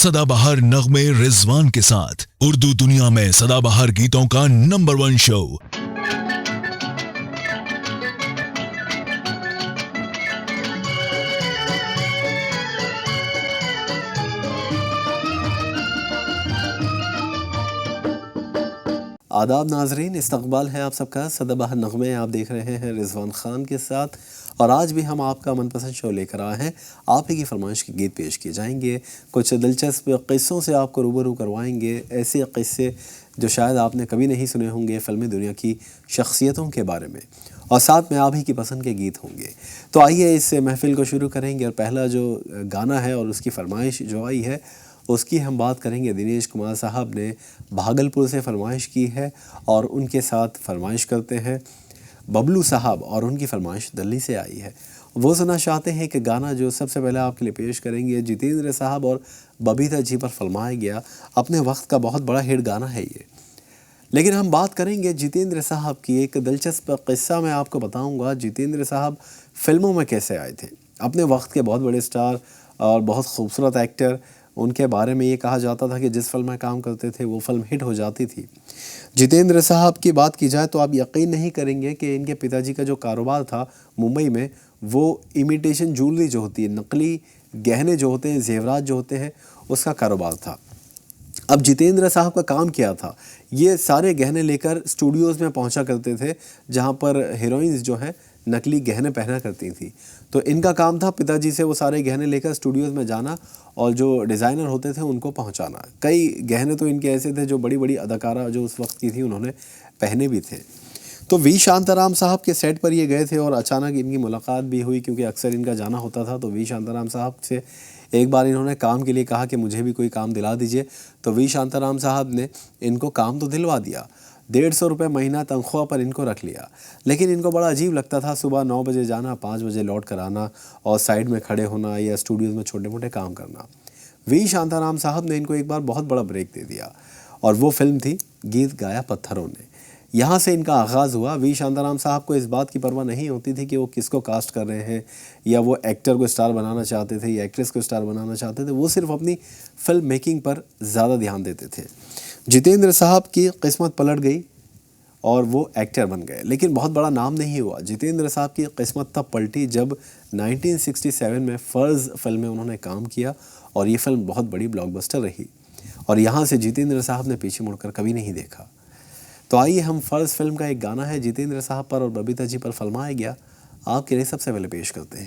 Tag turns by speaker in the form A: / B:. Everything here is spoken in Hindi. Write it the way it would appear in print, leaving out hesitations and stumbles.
A: सदाबहार नगमे रिजवान के साथ उर्दू दुनिया में सदाबहार गीतों का नंबर 1 शो।
B: आदाब नाजरीन, इस्तकबाल है आप सबका। सदाबहार नगमे आप देख रहे हैं रिजवान खान के साथ, और आज भी हम आपका मनपसंद शो लेकर आए हैं। आप ही की फरमाइश के गीत पेश किए जाएंगे, कुछ दिलचस्प क़िस्सों से आपको रूबरू करवाएंगे, ऐसे क़िस्से जो शायद आपने कभी नहीं सुने होंगे फ़िल्मी दुनिया की शख्सियतों के बारे में, और साथ में आप ही की पसंद के गीत होंगे। तो आइए इस महफ़िल को शुरू करेंगे, और पहला जो गाना है और उसकी फरमाइश जो आई है उसकी हम बात करेंगे। दिनेश कुमार साहब ने भागलपुर से फरमाइश की है, और उनके साथ फरमाइश करते हैं बबलू साहब, और उनकी फरमाइश दिल्ली से आई है। वो सुनना चाहते हैं कि गाना जो सबसे पहले आपके लिए पेश करेंगे जितेंद्र साहब और बबीता जी पर फरमाया गया, अपने वक्त का बहुत बड़ा हिट गाना है ये। लेकिन हम बात करेंगे जितेंद्र साहब की। एक दिलचस्प किस्सा मैं आपको बताऊंगा, जितेंद्र साहब फिल्मों में कैसे आए थे। अपने वक्त के बहुत बड़े स्टार और बहुत खूबसूरत एक्टर, उनके बारे में ये कहा जाता था कि जिस फिल्म में काम करते थे वो फिल्म हिट हो जाती थी। जितेंद्र साहब की बात की जाए तो आप यकीन नहीं करेंगे कि इनके पिताजी का जो कारोबार था मुंबई में, वो इमिटेशन ज्वेलरी जो होती है, नकली गहने जो होते हैं, जेवरात जो होते हैं, उसका कारोबार था। अब जितेंद्र साहब का काम क्या था, ये सारे गहने लेकर स्टूडियोज़ में पहुंचा करते थे जहां पर हीरोइंस जो हैं नकली गहने पहना करती थी। तो इनका काम था पिताजी से वो सारे गहने लेकर स्टूडियोज़ में जाना और जो डिज़ाइनर होते थे उनको पहुंचाना। कई गहने तो इनके ऐसे थे जो बड़ी बड़ी अदाकारा जो उस वक्त की थी उन्होंने पहने भी थे। तो वी शांताराम साहब के सेट पर ये गए थे और अचानक इनकी मुलाकात भी हुई, क्योंकि अक्सर इनका जाना होता था। तो वी शांताराम साहब से एक बार इन्होंने काम के लिए कहा कि मुझे भी कोई काम दिला दीजिए। तो वी शांताराम साहब ने इनको काम तो दिलवा दिया, 150 रुपये महीना तनख्वाह पर इनको रख लिया। लेकिन इनको बड़ा अजीब लगता था, सुबह 9 बजे जाना, 5 बजे लौट कर आना, और साइड में खड़े होना या स्टूडियोज़ में छोटे मोटे काम करना। वी शांताराम साहब ने इनको एक बार बहुत बड़ा ब्रेक दे दिया, और वो फिल्म थी गीत गाया पत्थरों ने। यहाँ से इनका आगाज़ हुआ। वी शांताराम साहब को इस बात की परवाह नहीं होती थी कि वो किसको कास्ट कर रहे हैं, या वो एक्टर को स्टार बनाना चाहते थे या एक्ट्रेस को स्टार बनाना चाहते थे। वो सिर्फ अपनी फिल्म मेकिंग पर ज़्यादा ध्यान देते थे। जितेंद्र साहब की किस्मत पलट गई और वो एक्टर बन गए, लेकिन बहुत बड़ा नाम नहीं हुआ। जितेंद्र साहब की किस्मत तब पलटी जब 1967 में फ़र्ज़ फिल्म में उन्होंने काम किया, और ये फिल्म बहुत बड़ी ब्लॉकबस्टर रही, और यहाँ से जितेंद्र साहब ने पीछे मुड़कर कभी नहीं देखा। तो आइए हम फ़र्ज़ फिल्म का एक गाना है जितेंद्र साहब पर और बबीता जी पर फरमाया गया, आपके लिए सबसे पहले पेश करते हैं।